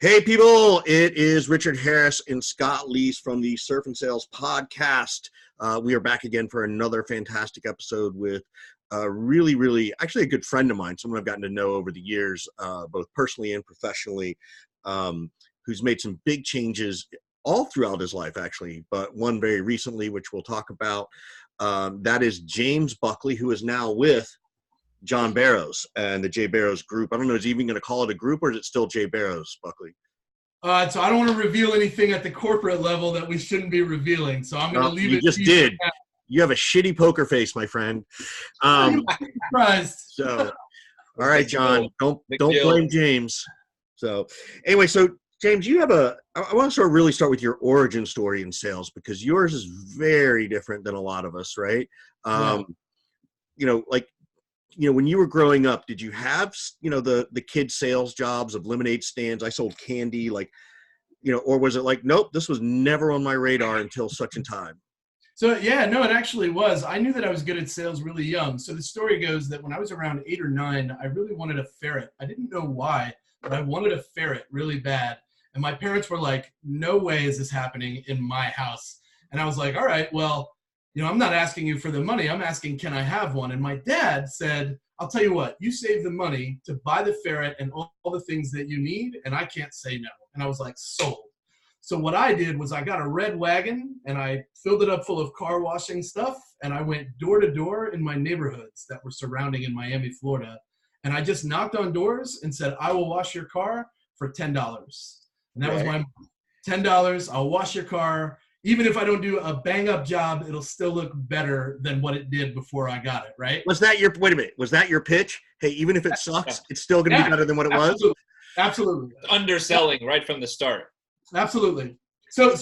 Hey, people, it is Richard Harris and Scott Leese from the Surf and Sales podcast. We are back again for another fantastic episode with actually a good friend of mine, someone I've gotten to know over the years, both personally and professionally, who's made some big changes all throughout his life, actually, but one very recently, which we'll talk about. That is James Buckley, who is now with JBarrows and the JBarrows group. I don't know, is he even going to call it a group, or is it still JBarrows, Buckley? So I don't want to reveal anything at the corporate level that we shouldn't be reveling. So I'm going to leave it. You just did. You have a shitty poker face, my friend. Surprised. So, all right, John, don't blame James. So anyway, so James, you have I want to really start with your origin story in sales, because yours is very different than a lot of us, right? When you were growing up, did you have, the kid sales jobs of lemonade stands? I sold candy, or was it like, nope, this was never on my radar until such a time? So, yeah, no, it actually was. I knew that I was good at sales really young. So the story goes that when I was around 8 or 9, I really wanted a ferret. I didn't know why, but I wanted a ferret really bad. And my parents were like, no way is this happening in my house. And I was like, all right, well, I'm not asking you for the money. I'm asking, can I have one? And my dad said, I'll tell you what, you save the money to buy the ferret and all the things that you need, and I can't say no. And I was like, sold. So what I did was I got a red wagon, and I filled it up full of car washing stuff, and I went door to door in my neighborhoods that were surrounding in Miami, Florida. And I just knocked on doors and said, I will wash your car for $10. And that was my $10. I'll wash your car. Even if I don't do a bang-up job, it'll still look better than what it did before I got it, right? Was that your pitch? Hey, even if it sucks, it's still going to be better than what it was? Absolutely. Underselling right from the start. Absolutely. So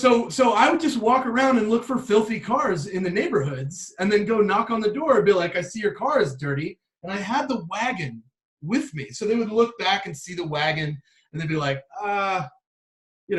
I would just walk around and look for filthy cars in the neighborhoods and then go knock on the door and be like, I see your car is dirty. And I had the wagon with me. So they would look back and see the wagon, and they'd be like,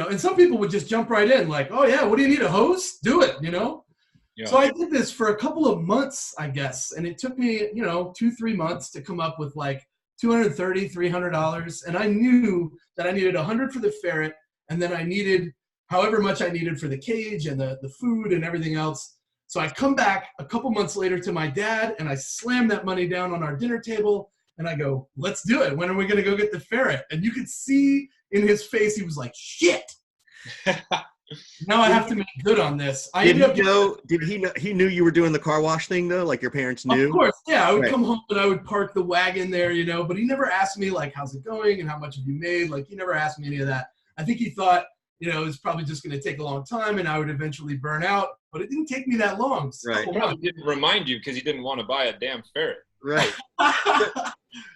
and some people would just jump right in like, oh, yeah, what do you need, a hose? Do it, Yeah. So I did this for a couple of months, I guess. And it took me, 2-3 months to come up with like $230, $300. And I knew that I needed $100 for the ferret. And then I needed however much I needed for the cage and the food and everything else. So I come back a couple months later to my dad, and I slam that money down on our dinner table. And I go, let's do it. When are we going to go get the ferret? And you could see in his face, he was like, shit. Now I have to make good on this. He know he knew you were doing the car wash thing, though? Like your parents knew? Of course, yeah. I would come home and I would park the wagon there, but he never asked me, like, how's it going and how much have you made? Like, he never asked me any of that. I think he thought, it was probably just going to take a long time and I would eventually burn out. But it didn't take me that long. Right. He probably didn't remind you because he didn't want to buy a damn ferret. Right.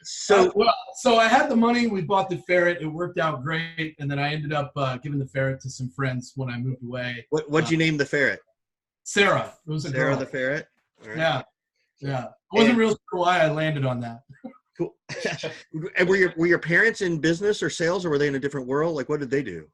So I had the money. We bought the ferret. It worked out great. And then I ended up giving the ferret to some friends when I moved away. What'd you name the ferret? Sarah. It was Sarah the ferret? All right. Yeah. I wasn't real sure why I landed on that. Cool. And were your parents in business or sales, or were they in a different world? Like, what did they do?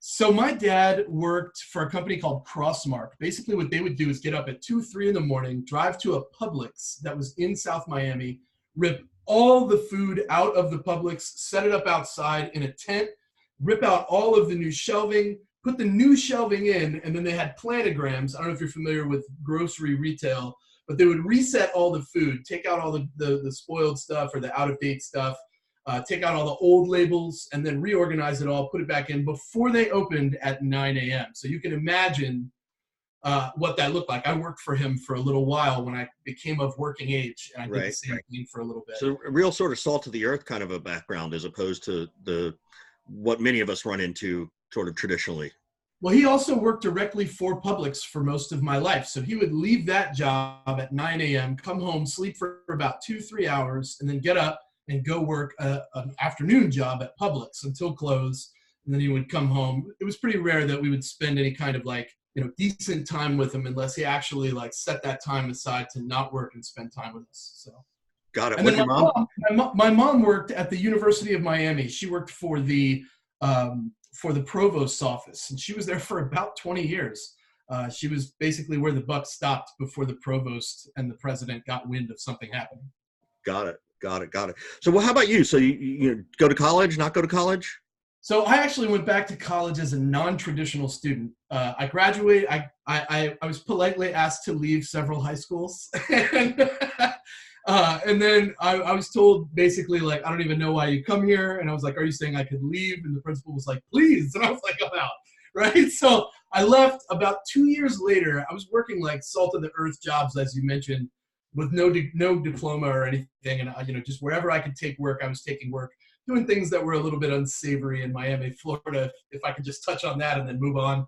So my dad worked for a company called Crossmark. Basically what they would do is get up at 2-3 in the morning, drive to a Publix that was in South Miami, rip all the food out of the Publix, set it up outside in a tent, rip out all of the new shelving, put the new shelving in, and then they had planograms. I don't know if you're familiar with grocery retail, but they would reset all the food, take out all the spoiled stuff or the out-of-date stuff, take out all the old labels, and then reorganize it all, put it back in before they opened at 9 a.m. So you can imagine what that looked like. I worked for him for a little while when I became of working age, and I did the same thing for a little bit. So a real sort of salt of the earth kind of a background, as opposed to what many of us run into sort of traditionally. Well, he also worked directly for Publix for most of my life. So he would leave that job at 9 a.m., come home, sleep for about 2-3 hours, and then get up and go work an afternoon job at Publix until close. And then he would come home. It was pretty rare that we would spend any kind of decent time with him unless he actually set that time aside to not work and spend time with us. So. Got it. And then my mom worked at the University of Miami. She worked for the provost's office, and she was there for about 20 years. She was basically where the buck stopped before the provost and the president got wind of something happening. Got it. So, well, how about you? So you go to college, not go to college? So I actually went back to college as a non-traditional student. I graduated. I was politely asked to leave several high schools, and then I was told basically like, I don't even know why you come here. And I was like, are you saying I could leave? And the principal was like, please. And I was like, I'm out. Right. So I left. About 2 years later, I was working like salt of the earth jobs, as you mentioned, with no diploma or anything, and just wherever I could take work, I was taking work, doing things that were a little bit unsavory in Miami, Florida, if I could just touch on that and then move on.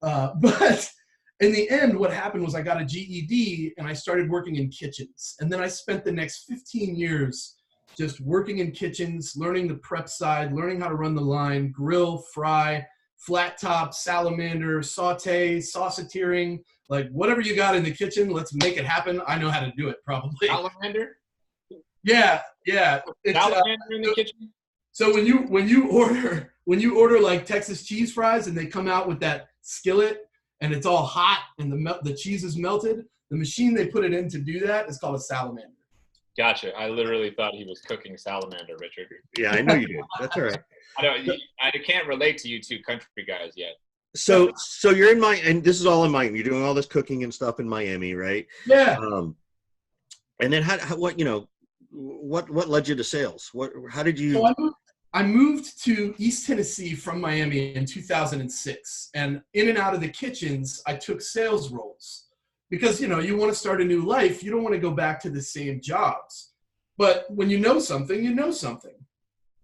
But in the end, what happened was I got a GED and I started working in kitchens. And then I spent the next 15 years just working in kitchens, learning the prep side, learning how to run the line, grill, fry, flat top, salamander, saute, sauceteering, like whatever you got in the kitchen, let's make it happen. I know how to do it probably. Salamander? Yeah. Salamander in the kitchen? So when you order like Texas cheese fries and they come out with that skillet and it's all hot and the cheese is melted, the machine they put it in to do that is called a salamander. Gotcha. I literally thought he was cooking salamander, Richard. Yeah, I know you did. That's all right. I can't relate to you two country guys yet. So you're in Miami, and this is all in Miami. You're doing all this cooking and stuff in Miami, right? Yeah. And then what led you to sales? How did you? So I moved to East Tennessee from Miami in 2006, and in and out of the kitchens, I took sales roles because you want to start a new life. You don't want to go back to the same jobs, but when you know something, you know something.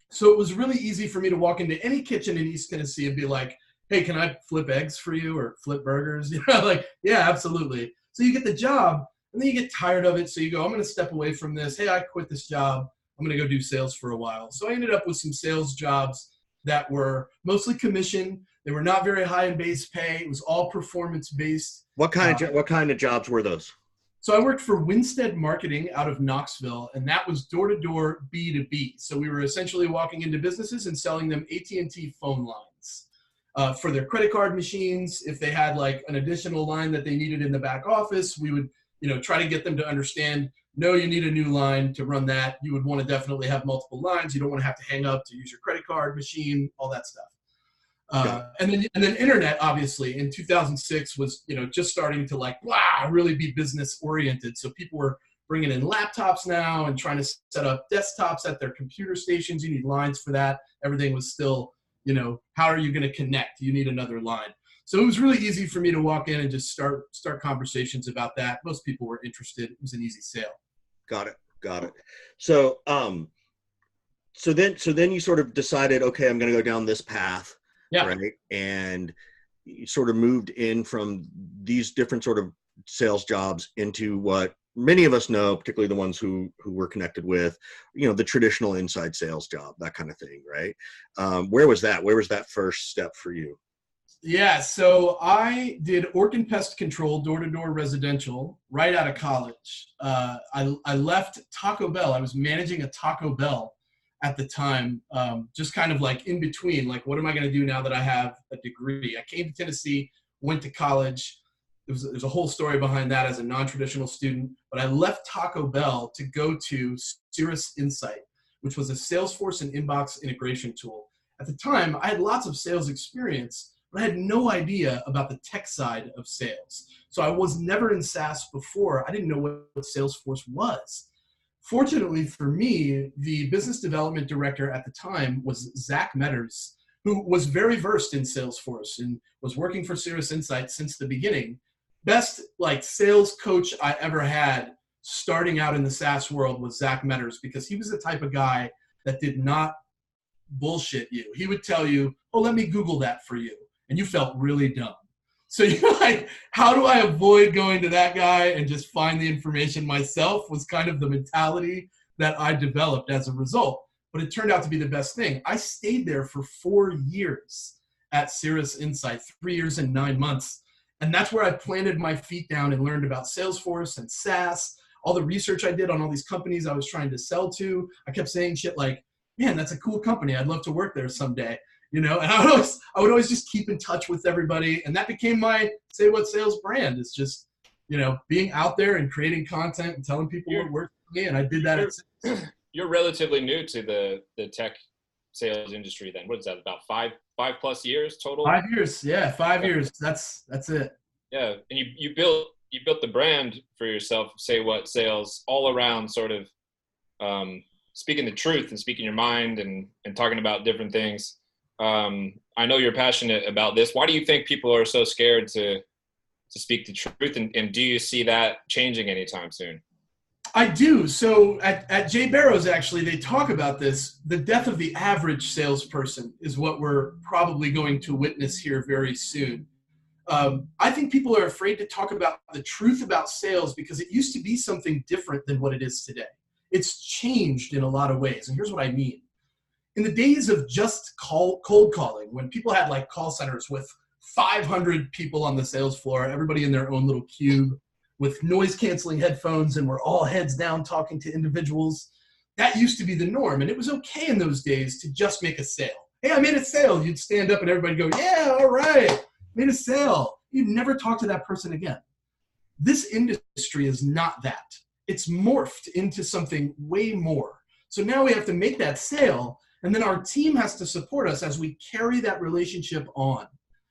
So it was really easy for me to walk into any kitchen in East Tennessee and be like, hey, can I flip eggs for you or flip burgers? Like, yeah, absolutely. So you get the job and then you get tired of it. So you go, I'm going to step away from this. Hey, I quit this job. I'm going to go do sales for a while. So I ended up with some sales jobs that were mostly commission. They were not very high in base pay. It was all performance based. What kind of jobs were those? So I worked for Winstead Marketing out of Knoxville, and that was door-to-door B2B. So we were essentially walking into businesses and selling them AT&T phone lines. For their credit card machines. If they had like an additional line that they needed in the back office, we would, try to get them to understand, no, you need a new line to run that. You would want to definitely have multiple lines. You don't want to have to hang up to use your credit card machine, all that stuff. And then internet, obviously, in 2006 was, just starting to really be business oriented. So people were bringing in laptops now and trying to set up desktops at their computer stations. You need lines for that. Everything was still, how are you going to connect? You need another line. So it was really easy for me to walk in and just start conversations about that. Most people were interested. It was an easy sale. Got it. So, so then you sort of decided, okay, I'm going to go down this path. Yeah. Right. And you sort of moved in from these different sort of sales jobs into what many of us know, particularly the ones who we're connected with, the traditional inside sales job, that kind of thing, right? Where was that? Where was that first step for you? Yeah, so I did Orkin Pest Control, door-to-door residential, right out of college. I left Taco Bell. I was managing a Taco Bell at the time, just kind of like in between, like, what am I going to do now that I have a degree? I came to Tennessee, went to college. There's a whole story behind that as a non-traditional student, but I left Taco Bell to go to Cirrus Insight, which was a Salesforce and inbox integration tool. At the time, I had lots of sales experience, but I had no idea about the tech side of sales. So I was never in SaaS before. I didn't know what Salesforce was. Fortunately for me, the business development director at the time was Zach Metters, who was very versed in Salesforce and was working for Cirrus Insight since the beginning. Best sales coach I ever had starting out in the SaaS world was Zach Metters, because he was the type of guy that did not bullshit you. He would tell you, oh, let me Google that for you. And you felt really dumb. So you're like, how do I avoid going to that guy and just find the information myself, was kind of the mentality that I developed as a result. But it turned out to be the best thing. I stayed there for 4 years at Cirrus Insight, 3 years and 9 months. And that's where I planted my feet down and learned about Salesforce and SaaS, all the research I did on all these companies I was trying to sell to. I kept saying shit like, man, that's a cool company. I'd love to work there someday. And I would always just keep in touch with everybody. And that became my Say What Sales brand. It's just, being out there and creating content and telling people what works for me. And I did that. You're relatively new to the tech sales industry then? What is that, about five plus years total? 5 years. Yeah, 5 years. That's it. Yeah, and you built the brand for yourself, Say What Sales, all around sort of speaking the truth and speaking your mind and talking about different things. I know you're passionate about this. Why do you think people are so scared to speak the truth? And do you see that changing anytime soon? I do. So at JBarrows, actually, they talk about this. The death of the average salesperson is what we're probably going to witness here very soon. I think people are afraid to talk about the truth about sales because it used to be something different than what it is today. It's changed in a lot of ways. And here's what I mean. In the days of just cold calling, when people had like call centers with 500 people on the sales floor, everybody in their own little cube with noise canceling headphones, and we're all heads down talking to individuals, that used to be the norm. And it was okay in those days to just make a sale. Hey, I made a sale. You'd stand up and everybody go, yeah, all right, made a sale. You'd never talk to that person again. This industry is not that. It's morphed into something way more. So now we have to make that sale, and then our team has to support us as we carry that relationship on.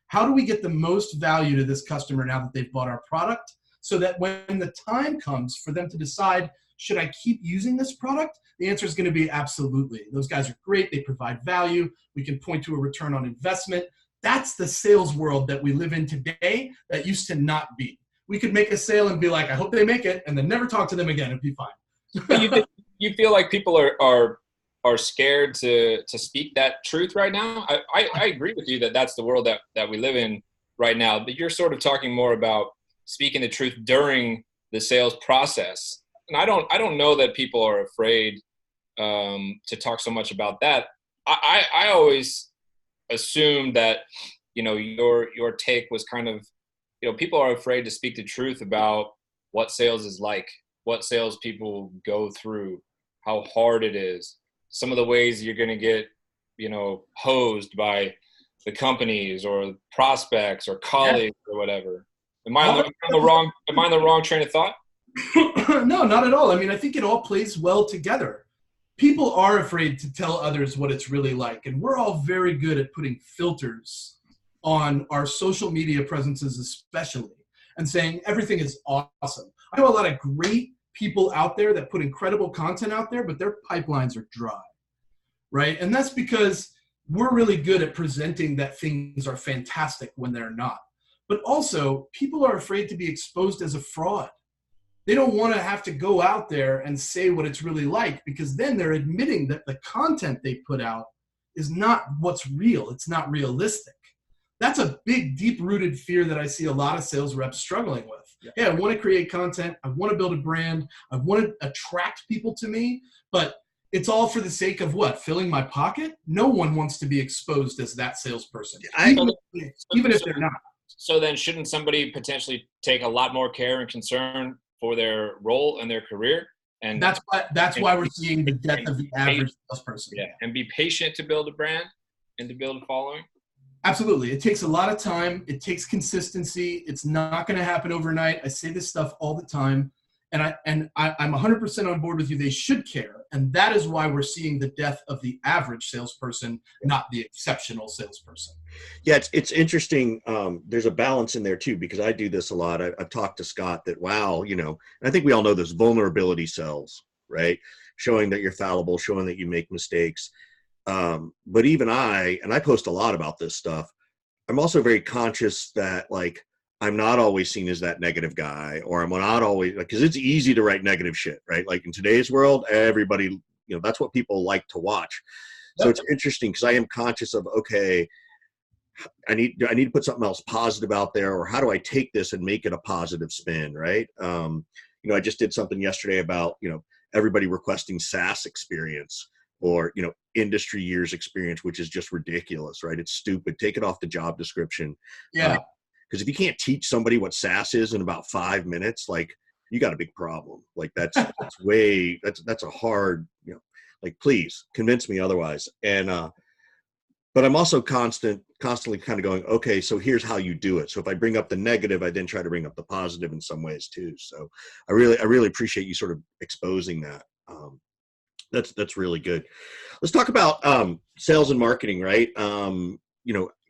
How do we get the most value to this customer now that they've bought our product, so that when the time comes for them to decide, should I keep using this product? The answer is going to be absolutely. Those guys are great. They provide value. We can point to a return on investment. That's the sales world that we live in today that used to not be. We could make a sale and be like, I hope they make it, and then never talk to them again. It'd be fine. You feel like people are scared to speak that truth right now? I agree with you that that's the world that we live in right now, but you're sort of talking more about speaking the truth during the sales process. And I don't know that people are afraid to talk so much about that. I always assumed that, your take was kind of, people are afraid to speak the truth about what sales is like, what sales people go through, how hard it is, some of the ways you're going to get, hosed by the companies or prospects or colleagues or whatever. Am I on the wrong train of thought? No, not at all. I mean, I think it all plays well together. People are afraid to tell others what it's really like, and we're all very good at putting filters on our social media presences especially, and saying everything is awesome. I know a lot of great people out there that put incredible content out there, but their pipelines are dry, right? And that's because we're really good at presenting that things are fantastic when they're not. But also, people are afraid to be exposed as a fraud. They don't want to have to go out there and say what it's really like, because then they're admitting that the content they put out is not what's real. It's not realistic. That's a big, deep-rooted fear that I see a lot of sales reps struggling with. Yeah. Hey, I want to create content. I want to build a brand. I want to attract people to me, but it's all for the sake of what? Filling my pocket? No one wants to be exposed as that salesperson, even if they're not. So then shouldn't somebody potentially take a lot more care and concern for their role and their career? And that's why we're seeing the death of the average salesperson. Yeah, and be patient to build a brand and to build a following. Absolutely. It takes a lot of time. It takes consistency. It's not going to happen overnight. I say this stuff all the time, and I'm 100% on board with you. They should care, and that is why we're seeing the death of the average salesperson, not the exceptional salesperson. Yeah, it's interesting. There's a balance in there too, because I do this a lot. I've talked to Scott that, wow, and I think we all know this, vulnerability sells, right? Showing that you're fallible, showing that you make mistakes. But even I post a lot about this stuff. I'm also very conscious that, like, I'm not always seen as that negative guy, or I'm not always, because it's easy to write negative shit, right? Like in today's world, everybody, that's what people like to watch. So it's interesting because I am conscious of, okay, I need to put something else positive out there, or how do I take this and make it a positive spin, right? I just did something yesterday about, everybody requesting SaaS experience, or, industry years experience, which is just ridiculous, right? It's stupid. Take it off the job description. Yeah. Because if you can't teach somebody what SaaS is in about 5 minutes, like, you got a big problem. Like that's a hard, like, please convince me otherwise. And, but I'm also constantly kind of going, okay, so here's how you do it. So if I bring up the negative, I then try to bring up the positive in some ways too. So I really appreciate you sort of exposing that. That's really good. Let's talk about sales and marketing, right?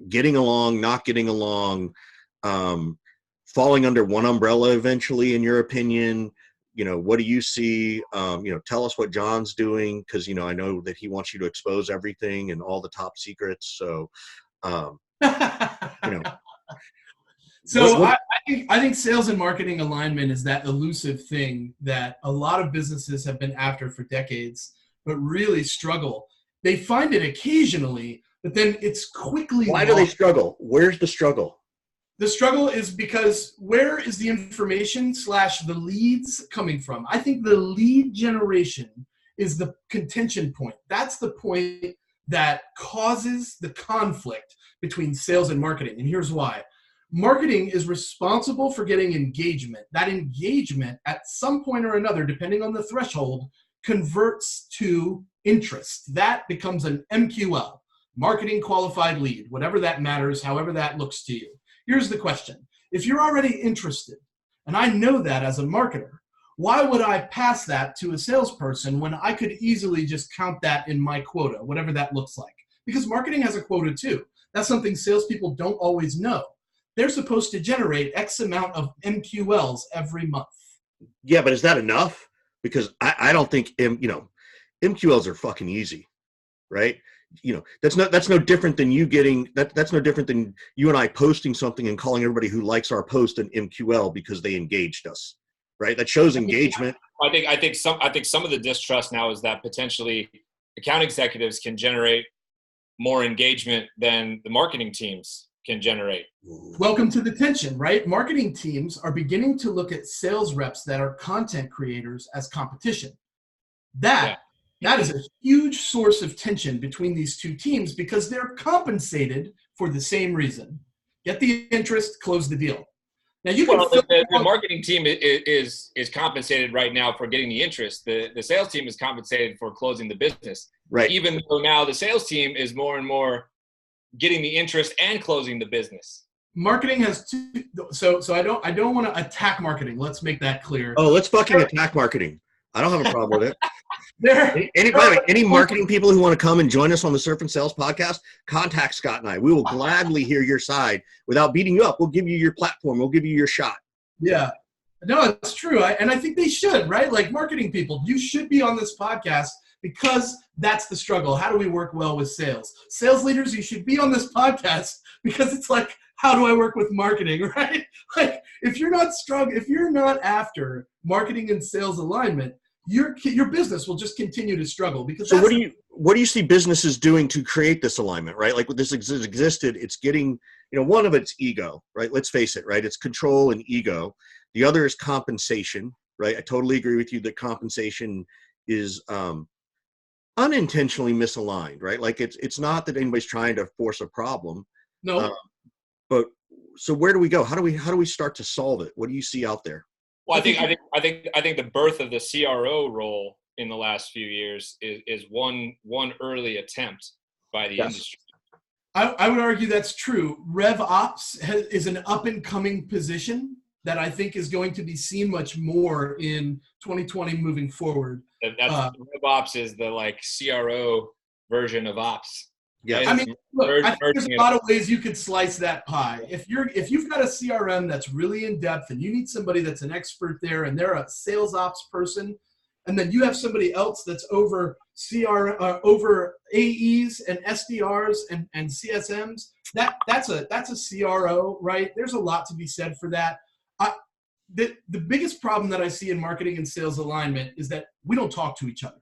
Getting along, not getting along, falling under one umbrella eventually, in your opinion. What do you see? Tell us what John's doing, because I know that he wants you to expose everything and all the top secrets. So, So I think sales and marketing alignment is that elusive thing that a lot of businesses have been after for decades, but really struggle. They find it occasionally, but then it's quickly Why do they struggle? Where's the struggle? The struggle is because where is the information / the leads coming from? I think the lead generation is the contention point. That's the point that causes the conflict between sales and marketing. And here's why. Marketing is responsible for getting engagement. That engagement, at some point or another, depending on the threshold, converts to interest. That becomes an MQL, marketing qualified lead, whatever that matters, however that looks to you. Here's the question. If you're already interested, and I know that as a marketer, why would I pass that to a salesperson when I could easily just count that in my quota, whatever that looks like? Because marketing has a quota too. That's something salespeople don't always know. They're supposed to generate X amount of MQLs every month. Yeah, but is that enough? Because I don't think MQLs are fucking easy, right? That's no different than you getting that's no different than you and I posting something and calling everybody who likes our post an MQL because they engaged us, right? That shows engagement. I think some of the distrust now is that potentially account executives can generate more engagement than the marketing teams can generate. Welcome to the tension, right? Marketing teams are beginning to look at sales reps that are content creators as competition. That is a huge source of tension between these two teams because they're compensated for the same reason. Get the interest, close the deal. Now the marketing team is compensated right now for getting the interest. The sales team is compensated for closing the business. Right. Even though now the sales team is more and more getting the interest and closing the business. Marketing has two. So I don't want to attack marketing. Let's make that clear. Oh, let's fucking attack marketing. I don't have a problem with it. Any marketing people who want to come and join us on the Surf and Sales podcast, contact Scott and I. We will gladly hear your side without beating you up. We'll give you your platform. We'll give you your shot. Yeah. No, it's true. And I think they should, right? Like marketing people, you should be on this podcast because that's the struggle. How do we work well with sales? Sales leaders, you should be on this podcast because it's like, how do I work with marketing, right? Like if you're not after marketing and sales alignment, your business will just continue to struggle. Because so what do you see businesses doing to create this alignment, right? Like what this existed, it's getting, one of it's ego, right? Let's face it, right? It's control and ego. The other is compensation, right? I totally agree with you that compensation is unintentionally misaligned, right? Like it's not that anybody's trying to force a problem. No. But so where do we go? How do we start to solve it? What do you see out there? Well, I think the birth of the CRO role in the last few years is one early attempt by the industry. I would argue that's true. Rev Ops is an up and coming position that I think is going to be seen much more in 2020 moving forward. Rev Ops is the CRO version of Ops. Yeah, I mean, look, I think there's a lot of ways you could slice that pie. If you've got a CRM that's really in depth and you need somebody that's an expert there and they're a sales ops person, and then you have somebody else that's over over AEs and SDRs and CSMs, that's a CRO, right? There's a lot to be said for that. The biggest problem that I see in marketing and sales alignment is that we don't talk to each other.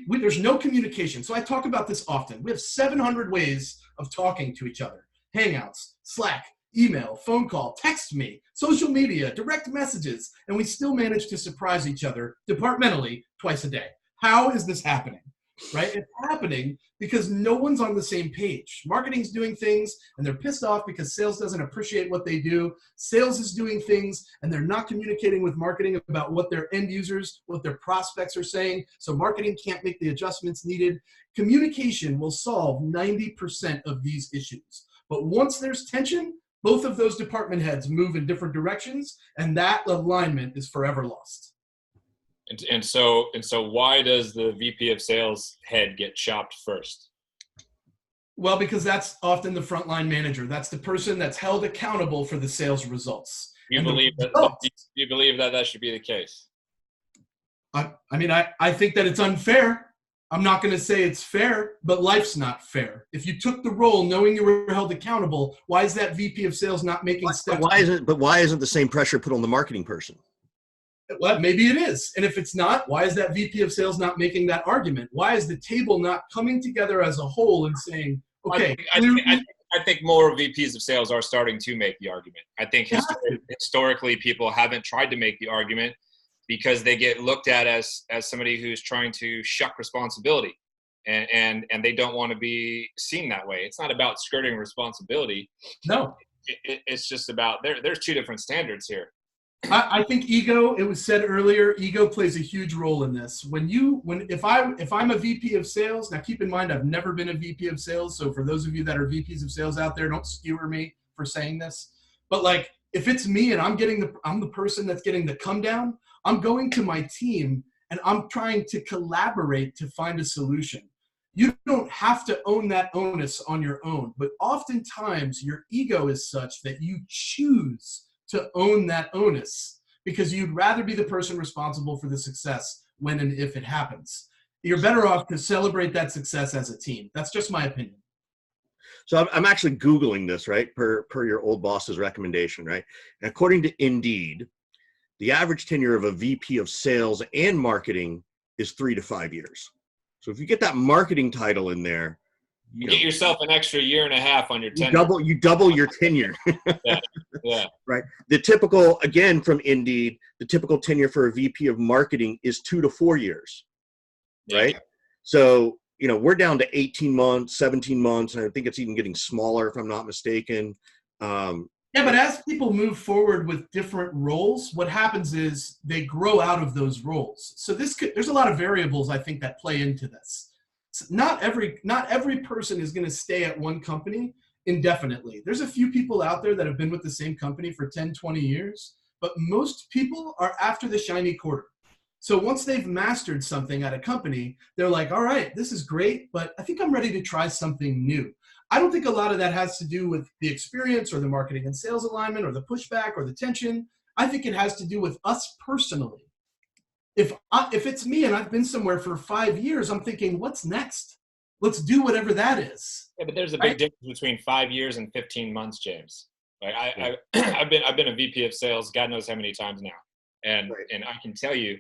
There's no communication. So I talk about this often. We have 700 ways of talking to each other. Hangouts, Slack, email, phone call, text me, social media, direct messages, and we still manage to surprise each other departmentally twice a day. How is this happening? Right? It's happening because no one's on the same page. Marketing's doing things and they're pissed off because sales doesn't appreciate what they do. Sales is doing things and they're not communicating with marketing about what their end users, what their prospects are saying. So marketing can't make the adjustments needed. Communication will solve 90% of these issues. But once there's tension, both of those department heads move in different directions and that alignment is forever lost. And so why does the VP of sales head get chopped first? Well, because that's often the frontline manager. That's the person that's held accountable for the sales results. You And believe the that? results, Do you believe that that should be the case? I think that it's unfair. I'm not going to say it's fair, but life's not fair. If you took the role knowing you were held accountable, why is that VP of sales not making steps? But why isn't the same pressure put on the marketing person? Well, maybe it is. And if it's not, why is that VP of sales not making that argument? Why is the table not coming together as a whole and saying, okay, I think more VPs of sales are starting to make the argument. I think historically people haven't tried to make the argument because they get looked at as somebody who's trying to shuck responsibility, and they don't want to be seen that way. It's not about skirting responsibility. No. It's just about there's two different standards here. I think ego, it was said earlier, ego plays a huge role in this. If I'm a VP of sales, now keep in mind, I've never been a VP of sales. So for those of you that are VPs of sales out there, don't skewer me for saying this. But like, if it's me and I'm the person that's getting the come down, I'm going to my team and I'm trying to collaborate to find a solution. You don't have to own that onus on your own, but oftentimes your ego is such that you choose to own that onus because you'd rather be the person responsible for the success when and if it happens. You're better off to celebrate that success as a team. That's just my opinion. So I'm actually Googling this, right, per your old boss's recommendation, right? And according to Indeed, the average tenure of a VP of sales and marketing is 3 to 5 years. So if you get that marketing title in there, you get yourself an extra year and a half on your tenure. You double your tenure. Yeah. Right. The typical, again, from Indeed, the typical tenure for a VP of marketing is 2 to 4 years. Right. Yeah. So, we're down to 18 months, 17 months, and I think it's even getting smaller if I'm not mistaken. Yeah, but as people move forward with different roles, what happens is they grow out of those roles. So there's a lot of variables, I think, that play into this. Not every person is going to stay at one company indefinitely. There's a few people out there that have been with the same company for 10, 20 years, but most people are after the shiny quarter. So once they've mastered something at a company, they're like, all right, this is great, but I think I'm ready to try something new. I don't think a lot of that has to do with the experience or the marketing and sales alignment or the pushback or the tension. I think it has to do with us personally. If it's me and I've been somewhere for 5 years, I'm thinking, what's next? Let's do whatever that is. Yeah, but there's a big difference between 5 years and 15 months, James. Like I've been a VP of sales, God knows how many times now, and I can tell you,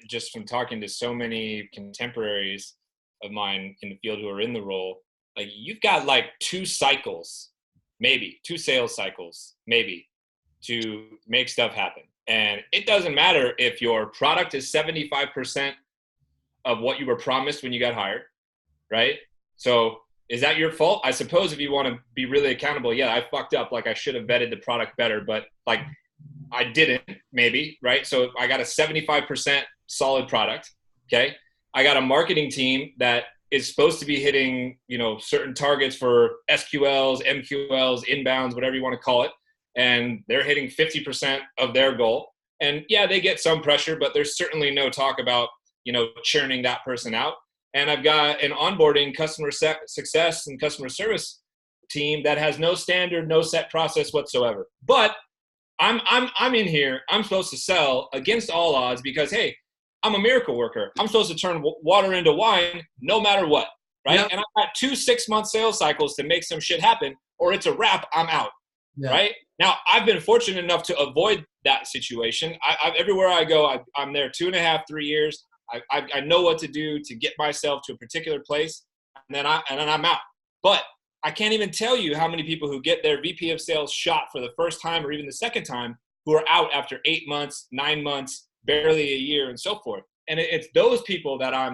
just from talking to so many contemporaries of mine in the field who are in the role, like you've got like 2 cycles, maybe 2 sales cycles, maybe, to make stuff happen. And it doesn't matter if your product is 75% of what you were promised when you got hired, right? So is that your fault? I suppose if you want to be really accountable, yeah, I fucked up. Like I should have vetted the product better, but like I didn't, maybe, right? So I got a 75% solid product, okay? I got a marketing team that is supposed to be hitting, certain targets for SQLs, MQLs, inbounds, whatever you want to call it. And they're hitting 50% of their goal. And yeah, they get some pressure, but there's certainly no talk about, churning that person out. And I've got an onboarding customer success and customer service team that has no standard, no set process whatsoever. But I'm in here. I'm supposed to sell against all odds because, hey, I'm a miracle worker. I'm supposed to turn water into wine no matter what, right? Yep. And I've got 2 6-month sales cycles to make some shit happen, or it's a wrap. I'm out, right? Now, I've been fortunate enough to avoid that situation. Everywhere I go, I'm there 2.5, 3 years. I know what to do to get myself to a particular place, and then I'm out. But I can't even tell you how many people who get their VP of sales shot for the first time or even the second time who are out after 8 months, 9 months, barely a year, and so forth. And it's those people that I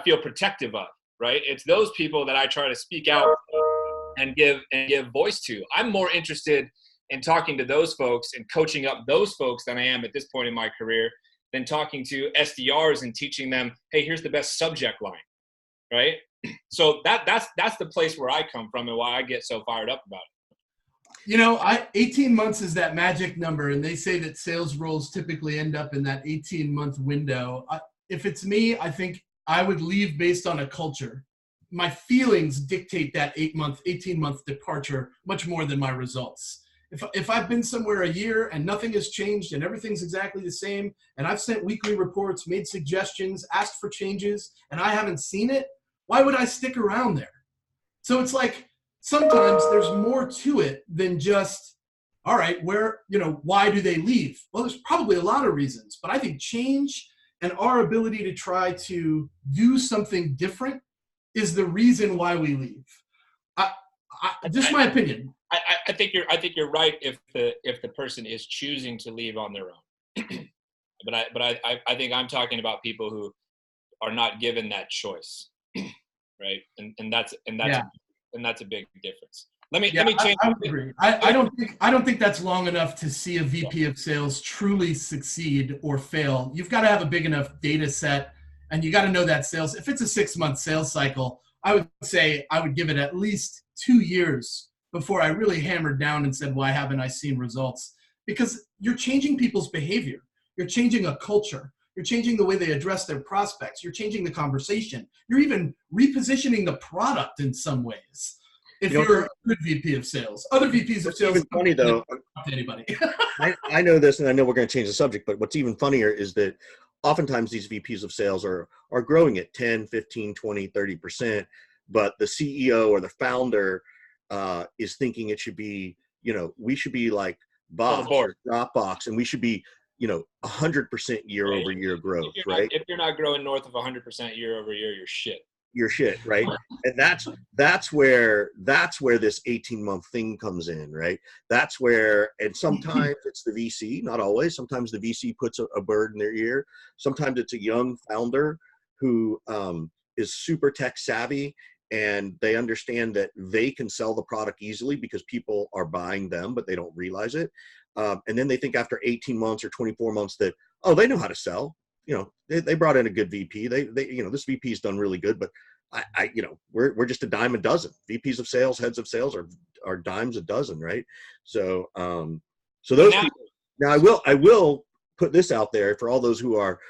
feel protective of, right? It's those people that I try to speak out and give voice to. I'm more interested in talking to those folks and coaching up those folks than I am at this point in my career than talking to SDRs and teaching them, hey, here's the best subject line, right? So that's the place where I come from and why I get so fired up about it. You know, 18 months is that magic number, and they say that sales roles typically end up in that 18-month window. If it's me, I think I would leave based on a culture. My feelings dictate that 18-month departure much more than my results. If I've been somewhere a year and nothing has changed and everything's exactly the same, and I've sent weekly reports, made suggestions, asked for changes, and I haven't seen it, why would I stick around there? So it's like, sometimes there's more to it than just, all right, why do they leave? Well, there's probably a lot of reasons, but I think change and our ability to try to do something different is the reason why we leave. Just my opinion. I think you're right if the person is choosing to leave on their own. but I think I'm talking about people who are not given that choice, right? And that's a big difference. Let me change. I would agree. I don't think that's long enough to see a VP of sales truly succeed or fail. You've got to have a big enough data set, and you got to know that sales. If it's a 6-month sales cycle, I would say I would give it at least 2 years before I really hammered down and said, why haven't I seen results? Because you're changing people's behavior. You're changing a culture. You're changing the way they address their prospects. You're changing the conversation. You're even repositioning the product in some ways. If you're a good VP of sales, other VPs of sales. It's funny though. To anybody. I know this, and I know we're going to change the subject, but what's even funnier is that oftentimes these VPs of sales are growing at 10, 15, 20, 30%, but the CEO or the founder is thinking it should be, we should be like Box or Dropbox, and we should be, 100% year-over-year growth, right? If you're not growing north of 100% year-over-year, you're shit. You're shit, right? And that's where this 18-month thing comes in, right? That's where, and sometimes it's the VC, not always. Sometimes the VC puts a bird in their ear. Sometimes it's a young founder who is super tech savvy, and they understand that they can sell the product easily because people are buying them, but they don't realize it. And then they think after 18 months or 24 months that, oh, they know how to sell. They brought in a good VP. They this VP's done really good, but we're just a dime a dozen. VPs of sales, heads of sales are dimes a dozen, right? So those people. Now I will put this out there for all those who are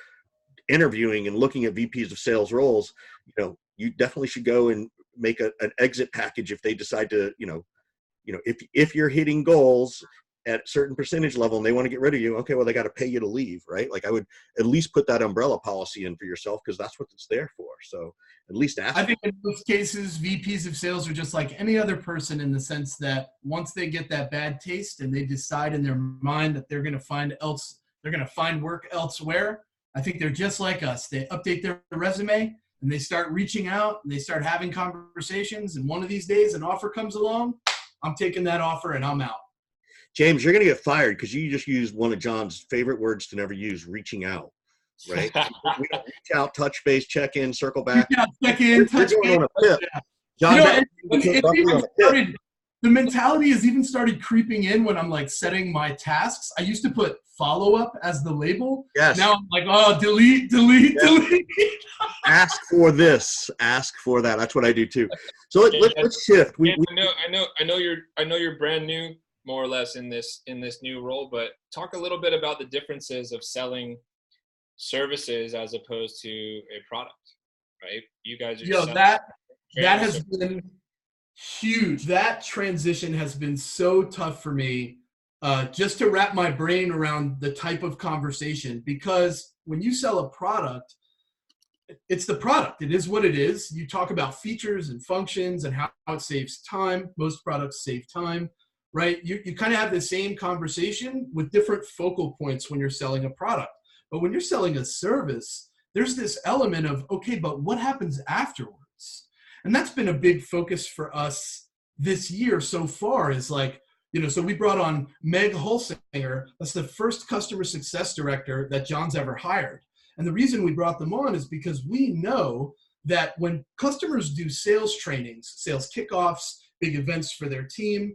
interviewing and looking at VPs of sales roles. You definitely should go and make an exit package if they decide to, if you're hitting goals at a certain percentage level and they want to get rid of you, okay, well, they got to pay you to leave, right? Like I would at least put that umbrella policy in for yourself, because that's what it's there for. So at least ask. I think in most cases, VPs of sales are just like any other person in the sense that once they get that bad taste and they decide in their mind that they're going to find work elsewhere, I think they're just like us. They update their resume and they start reaching out and they start having conversations. And one of these days, an offer comes along. I'm taking that offer and I'm out. James, you're going to get fired because you just used one of John's favorite words to never use, reaching out, right? We don't reach out, touch base, check in, circle back. Yeah, check in, touch base. John, the mentality has even started creeping in when I'm like setting my tasks. I used to put follow up as the label. Yes. Now I'm like, oh, delete. Ask for this, ask for that. That's what I do too. So let's shift. I know you're brand new, more or less, in this new role, but talk a little bit about the differences of selling services as opposed to a product, right? You guys are that has been huge. That transition has been so tough for me, just to wrap my brain around the type of conversation, because when you sell a product, it's the product. It is what it is. You talk about features and functions and how it saves time. Most products save time. Right? You kind of have the same conversation with different focal points when you're selling a product. But when you're selling a service, there's this element of, okay, but what happens afterwards? And that's been a big focus for us this year so far, is like, so we brought on Meg Holsinger. That's the first customer success director that John's ever hired. And the reason we brought them on is because we know that when customers do sales trainings, sales kickoffs, big events for their team,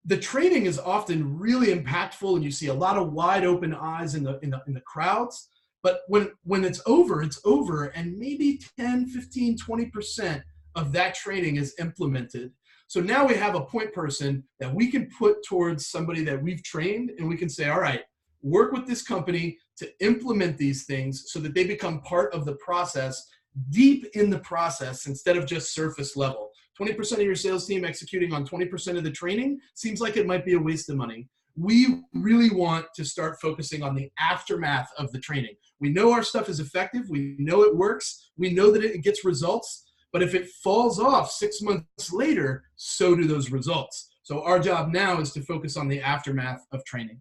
the training is often really impactful, and you see a lot of wide open eyes in the crowds. But when it's over, and maybe 10, 15, 20% of that training is implemented. So now we have a point person that we can put towards somebody that we've trained, and we can say, all right, work with this company to implement these things so that they become part of the process, deep in the process, instead of just surface level. 20% of your sales team executing on 20% of the training seems like it might be a waste of money. We really want to start focusing on the aftermath of the training. We know our stuff is effective. We know it works. We know that it gets results. But if it falls off 6 months later, so do those results. So our job now is to focus on the aftermath of training.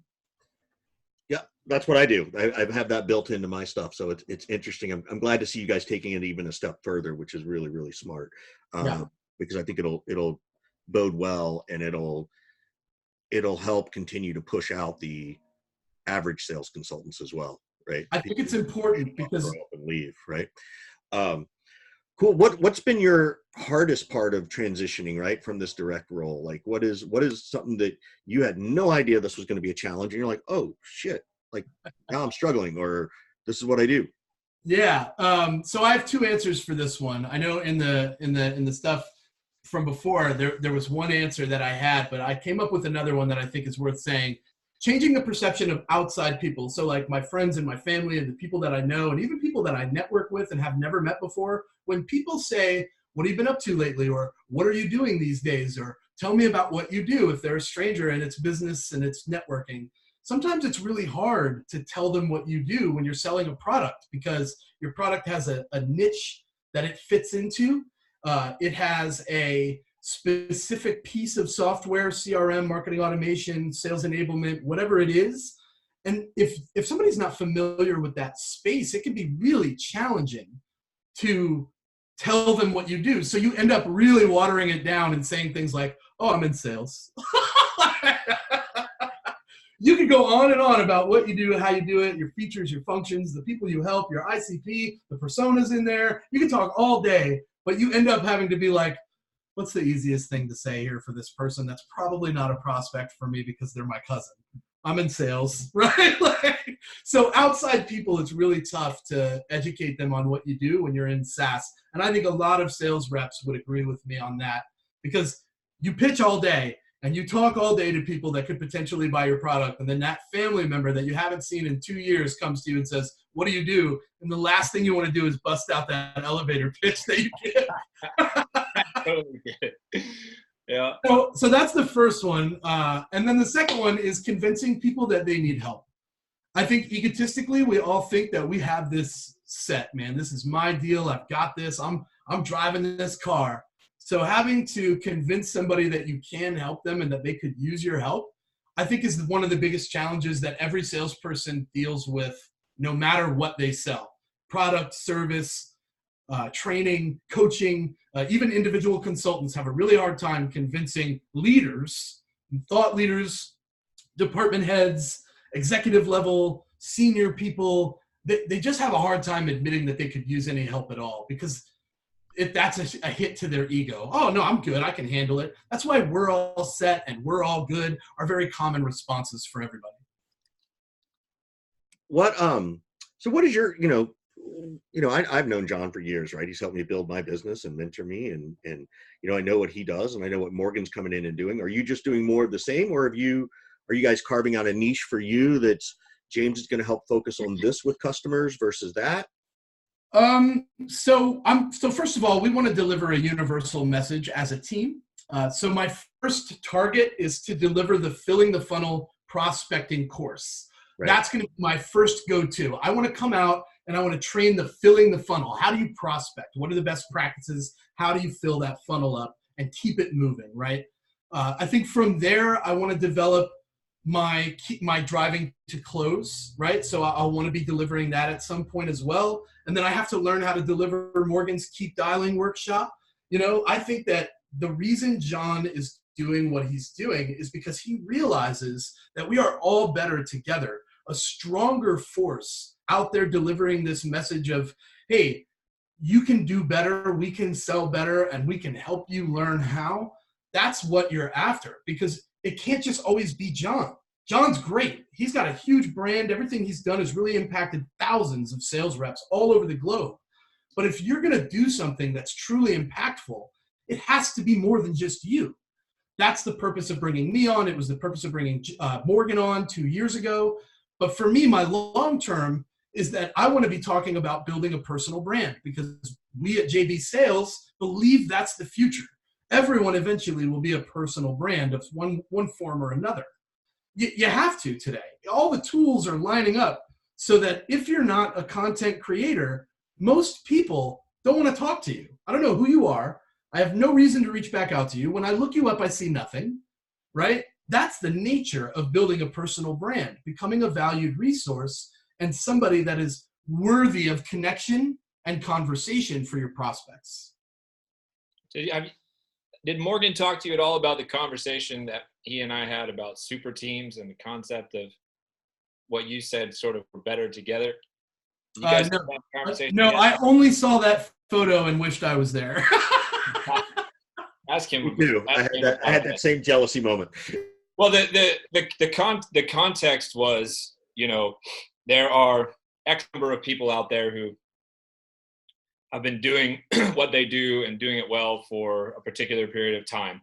Yeah, that's what I do. I have that built into my stuff. So it's interesting. I'm glad to see you guys taking it even a step further, which is really, really smart. Because I think it'll bode well, and it'll help continue to push out the average sales consultants as well, right? I think it's important because grow up and leave, right? Cool. What's been your hardest part of transitioning, right, from this direct role? Like, what is something that you had no idea this was going to be a challenge, and you're like, oh shit, like now I'm struggling, or this is what I do? Yeah. So I have two answers for this one. I know in the stuff from before, there was one answer that I had, but I came up with another one that I think is worth saying. Changing the perception of outside people. So like my friends and my family and the people that I know, and even people that I network with and have never met before, when people say, what have you been up to lately? Or what are you doing these days? Or tell me about what you do. If they're a stranger and it's business and it's networking, sometimes it's really hard to tell them what you do when you're selling a product, because your product has a niche that it fits into. It has a specific piece of software, CRM, marketing automation, sales enablement, whatever it is. And if somebody's not familiar with that space, it can be really challenging to tell them what you do. So you end up really watering it down and saying things like, oh, I'm in sales. You can go on and on about what you do, how you do it, your features, your functions, the people you help, your ICP, the personas in there. You can talk all day, but you end up having to be like, what's the easiest thing to say here for this person that's probably not a prospect for me because they're my cousin? I'm in sales, right? So outside people, it's really tough to educate them on what you do when you're in SaaS. And I think a lot of sales reps would agree with me on that, because you pitch all day and you talk all day to people that could potentially buy your product. And then that family member that you haven't seen in 2 years comes to you and says, what do you do? And the last thing you want to do is bust out that elevator pitch that you get. Totally get it. Yeah. So that's the first one. And then the second one is convincing people that they need help. I think egotistically, we all think that we have this set, man. This is my deal. I've got this. I'm driving this car. So having to convince somebody that you can help them and that they could use your help, I think is one of the biggest challenges that every salesperson deals with, no matter what they sell. Product, service, training, coaching, even individual consultants have a really hard time convincing leaders, thought leaders, department heads, executive level, senior people. They just have a hard time admitting that they could use any help at all, because if that's a hit to their ego. Oh, no, I'm good. I can handle it. That's why we're all set and we're all good are very common responses for everybody. So what is your, I've known John for years, right? He's helped me build my business and mentor me, and I know what he does, and I know what Morgan's coming in and doing. Are you just doing more of the same, or are you guys carving out a niche for you that's James is going to help focus on this with customers versus that? So first of all, we want to deliver a universal message as a team. So my first target is to deliver the Filling the Funnel prospecting course. Right. That's going to be my first go-to. I want to come out and I want to train the Filling the Funnel. How do you prospect? What are the best practices? How do you fill that funnel up and keep it moving, right? I think from there, I want to develop my driving to close, right? So I'll want to be delivering that at some point as well. And then I have to learn how to deliver Morgan's Keep Dialing workshop. I think that the reason John is doing what he's doing is because he realizes that we are all better together, a stronger force out there delivering this message of, hey, you can do better, we can sell better, and we can help you learn how. That's what you're after, because it can't just always be John. John's great. He's got a huge brand. Everything he's done has really impacted thousands of sales reps all over the globe. But if you're going to do something that's truly impactful, it has to be more than just you. That's the purpose of bringing me on. It was the purpose of bringing Morgan on 2 years ago. But for me, my long term is that I want to be talking about building a personal brand, because we at JB Sales believe that's the future. Everyone eventually will be a personal brand of one form or another. You have to today. All the tools are lining up so that if you're not a content creator, most people don't want to talk to you. I don't know who you are. I have no reason to reach back out to you. When I look you up, I see nothing, right? That's the nature of building a personal brand, becoming a valued resource and somebody that is worthy of connection and conversation for your prospects. So, did Morgan talk to you at all about the conversation that he and I had about super teams and the concept of what you said, sort of we're better together? You guys had that conversation? No, yet? I only saw that photo and wished I was there. Ask him. Me too. I had that same jealousy moment. Well, the context was, there are X number of people out there who have been doing what they do and doing it well for a particular period of time.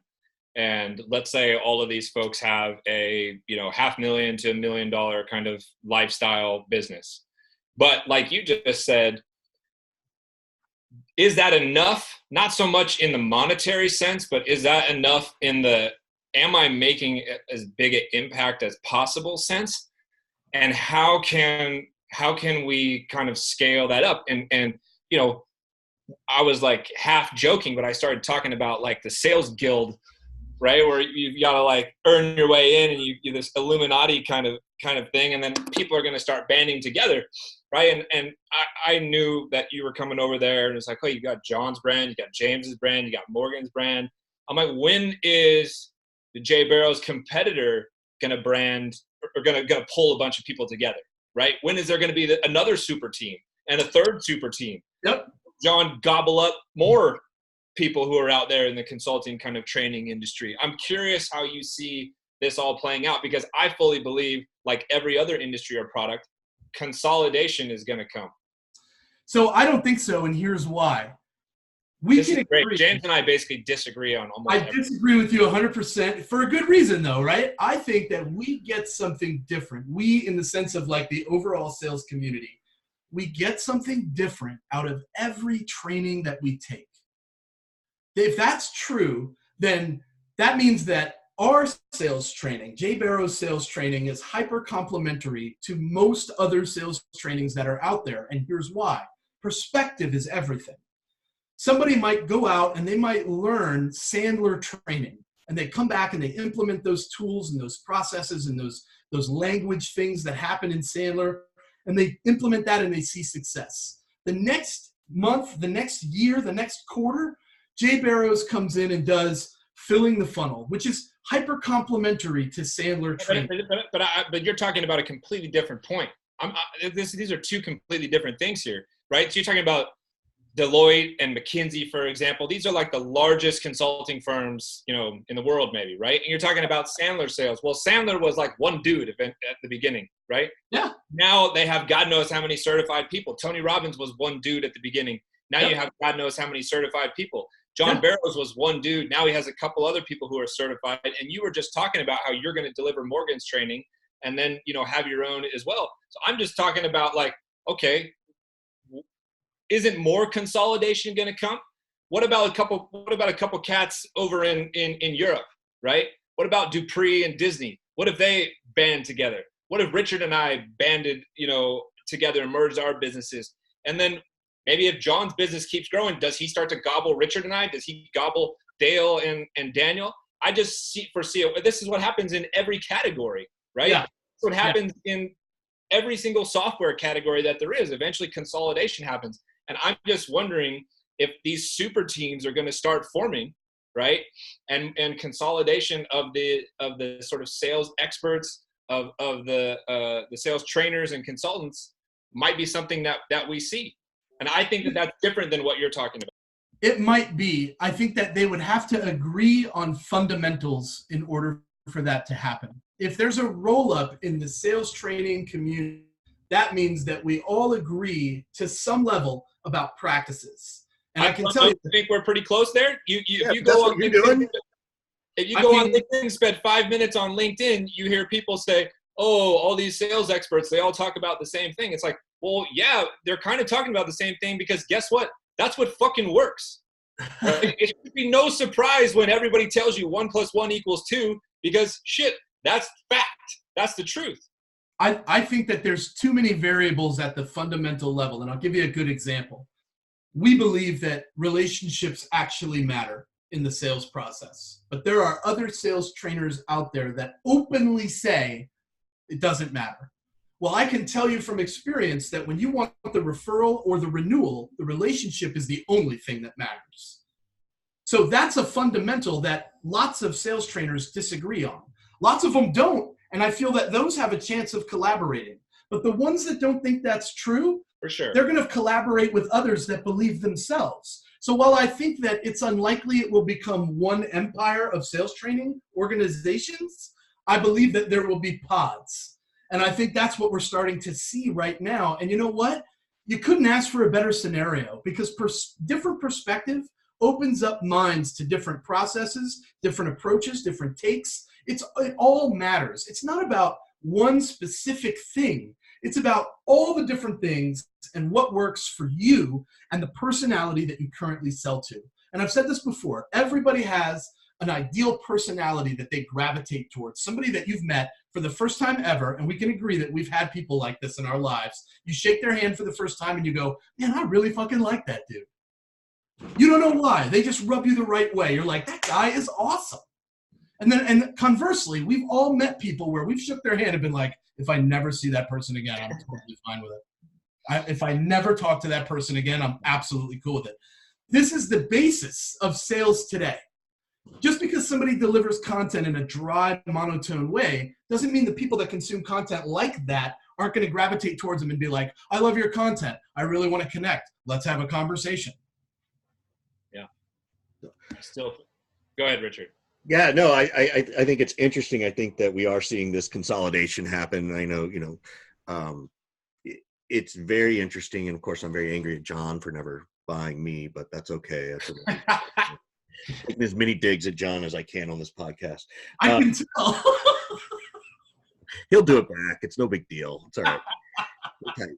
And let's say all of these folks have a, $500,000 to $1 million kind of lifestyle business. But like you just said, is that enough? Not so much in the monetary sense, but is that enough in the, am I making as big an impact as possible sense? And how can we kind of scale that up? And I was like half joking, but I started talking about like the sales guild, right? Where you've got to like earn your way in, and you this Illuminati kind of thing. And then people are going to start banding together. Right. And I knew that you were coming over there, and it's like, oh, you got John's brand, you got James's brand, you got Morgan's brand. I'm like, when is the JBarrows competitor going to brand or going to pull a bunch of people together? Right. When is there going to be another super team and a third super team? Yep. John, gobble up more people who are out there in the consulting kind of training industry. I'm curious how you see this all playing out, because I fully believe, like every other industry or product, consolidation is going to come. So I don't think so, and here's why. This is great. James and I basically disagree on almost everything. I disagree with you 100% for a good reason, though, right? I think that we get something different. We, in the sense of like the overall sales community, we get something different out of every training that we take. If that's true, then that means that our sales training, JBarrows sales training, is hyper complementary to most other sales trainings that are out there. And here's why. Perspective is everything. Somebody might go out and they might learn Sandler training, and they come back and they implement those tools and those processes and those language things that happen in Sandler, and they implement that and they see success. The next month, the next year, the next quarter, JBarrows comes in and does filling the funnel, which is hyper complementary to Sandler training. But you're talking about a completely different point. These are two completely different things here, right? So you're talking about Deloitte and McKinsey, for example. These are like the largest consulting firms, in the world, maybe, right? And you're talking about Sandler sales. Well, Sandler was like one dude at the beginning, right? Yeah. Now they have God knows how many certified people. Tony Robbins was one dude at the beginning. Now you have God knows how many certified people. John Barrows was one dude. Now he has a couple other people who are certified. And you were just talking about how you're going to deliver Morgan's training and then, have your own as well. So I'm just talking about like, okay, isn't more consolidation going to come? What about a couple cats over in Europe, right? What about Dupree and Disney? What if they band together? What if Richard and I banded, together and merged our businesses? And then maybe if John's business keeps growing, does he start to gobble Richard and I? Does he gobble Dale and Daniel? I just foresee it. This is what happens in every category, right? Yeah. That's what happens in every single software category that there is. Eventually consolidation happens. And I'm just wondering if these super teams are going to start forming, right? And consolidation of the sort of sales experts, of the sales trainers and consultants might be something that we see. And I think that that's different than what you're talking about. It might be. I think that they would have to agree on fundamentals in order for that to happen. If there's a roll-up in the sales training community, that means that we all agree to some level about practices. And I can tell you, I think we're pretty close there. If you that's go what on you're LinkedIn, doing. if you go on LinkedIn, spend 5 minutes on LinkedIn, you hear people say, "Oh, all these sales experts, they all talk about the same thing." It's like, well, yeah, they're kind of talking about the same thing because guess what? That's what fucking works. Right? It should be no surprise when everybody tells you 1 + 1 = 2 because shit, that's fact. That's the truth. I think that there's too many variables at the fundamental level, and I'll give you a good example. We believe that relationships actually matter in the sales process, but there are other sales trainers out there that openly say it doesn't matter. Well, I can tell you from experience that when you want the referral or the renewal, the relationship is the only thing that matters. So that's a fundamental that lots of sales trainers disagree on. Lots of them don't. And I feel that those have a chance of collaborating. But the ones that don't think that's true, for sure, they're going to collaborate with others that believe themselves. So while I think that it's unlikely it will become one empire of sales training organizations, I believe that there will be pods. And I think that's what we're starting to see right now. And you know what? You couldn't ask for a better scenario because different perspective opens up minds to different processes, different approaches, different takes. It all matters. It's not about one specific thing. It's about all the different things and what works for you and the personality that you currently sell to. And I've said this before, everybody has an ideal personality that they gravitate towards, somebody that you've met for the first time ever, and we can agree that we've had people like this in our lives. You shake their hand for the first time and you go, man, I really fucking like that dude. You don't know why. They just rub you the right way. You're like, that guy is awesome. And conversely, we've all met people where we've shook their hand and been like, if I never see that person again, I'm totally fine with it. If I never talk to that person again, I'm absolutely cool with it. This is the basis of sales today. Just because somebody delivers content in a dry, monotone way doesn't mean the people that consume content like that aren't going to gravitate towards them and be like, I love your content. I really want to connect. Let's have a conversation. Yeah. Still, go ahead, Richard. Yeah, no, I think it's interesting. I think that we are seeing this consolidation happen. I know, it's very interesting. And of course, I'm very angry at John for never buying me, but that's okay. Taking as many digs at John as I can on this podcast. I can tell. He'll do it back. It's no big deal. It's all right. Okay.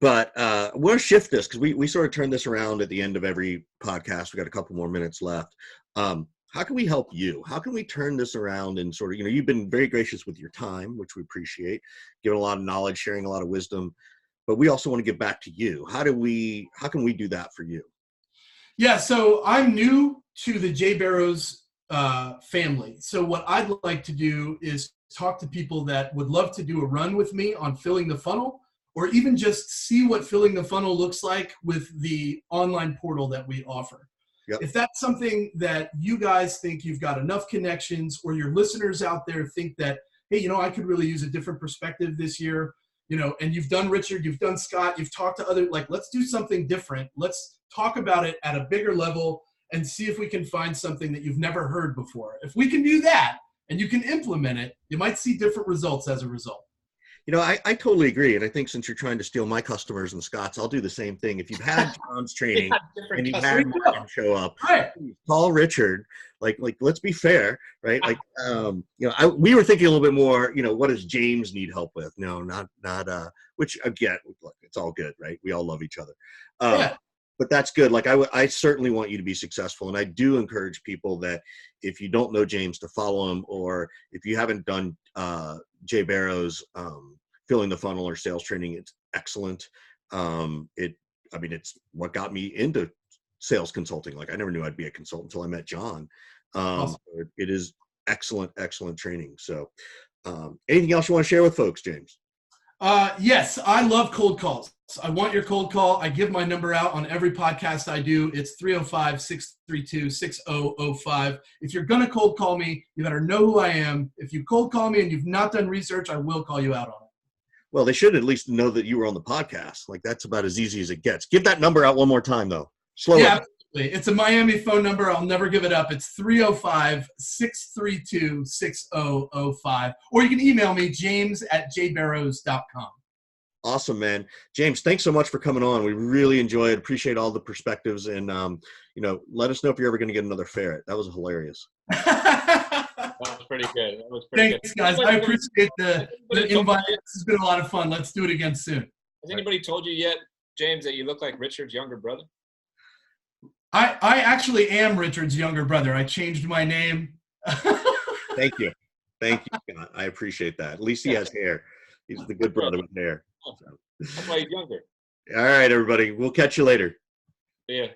But we'll shift this because we sort of turn this around at the end of every podcast. We got a couple more minutes left. How can we help you? How can we turn this around and sort of, you've been very gracious with your time, which we appreciate, giving a lot of knowledge, sharing a lot of wisdom, but we also want to give back to you. How can we do that for you? Yeah, so I'm new to the JBarrows family. So what I'd like to do is talk to people that would love to do a run with me on filling the funnel, or even just see what filling the funnel looks like with the online portal that we offer. Yep. If that's something that you guys think you've got enough connections, or your listeners out there think that, hey, I could really use a different perspective this year, and you've done Richard, you've done Scott, you've talked to other, let's do something different. Let's talk about it at a bigger level and see if we can find something that you've never heard before. If we can do that and you can implement it, you might see different results as a result. I totally agree. And I think since you're trying to steal my customers and Scott's, I'll do the same thing. If you've had John's training and you've had mine show up, right, call Richard. Like, let's be fair, right? Like, we were thinking a little bit more, what does James need help with? No, not, which again, look, it's all good, right? We all love each other. Yeah. But that's good. Like, I certainly want you to be successful. And I do encourage people that if you don't know James, to follow him, or if you haven't done JBarrows filling the funnel or sales training, it's excellent. It's what got me into sales consulting. Like, I never knew I'd be a consultant until I met John. Awesome. It is excellent training. So anything else you want to share with folks, James? Yes, I love cold calls. I want your cold call. I give my number out on every podcast I do. It's 305-632-6005. If you're going to cold call me, you better know who I am. If you cold call me and you've not done research, I will call you out on it. Well, they should at least know that you were on the podcast. Like, that's about as easy as it gets. Give that number out one more time, though. Slow it. Absolutely. It's a Miami phone number. I'll never give it up. It's 305-632-6005. Or you can email me, james@jbarrows.com. Awesome, man. James, thanks so much for coming on. We really enjoy it. Appreciate all the perspectives, and let us know if you're ever going to get another ferret. That was hilarious. That was pretty good. Thanks, guys. I appreciate the invite. This has been a lot of fun. Let's do it again soon. Has anybody told you yet, James, that you look like Richard's younger brother? I actually am Richard's younger brother. I changed my name. Thank you. Scott. I appreciate that. At least he has hair. He's the good brother with hair. That's why he's younger. All right, everybody. We'll catch you later. Yeah.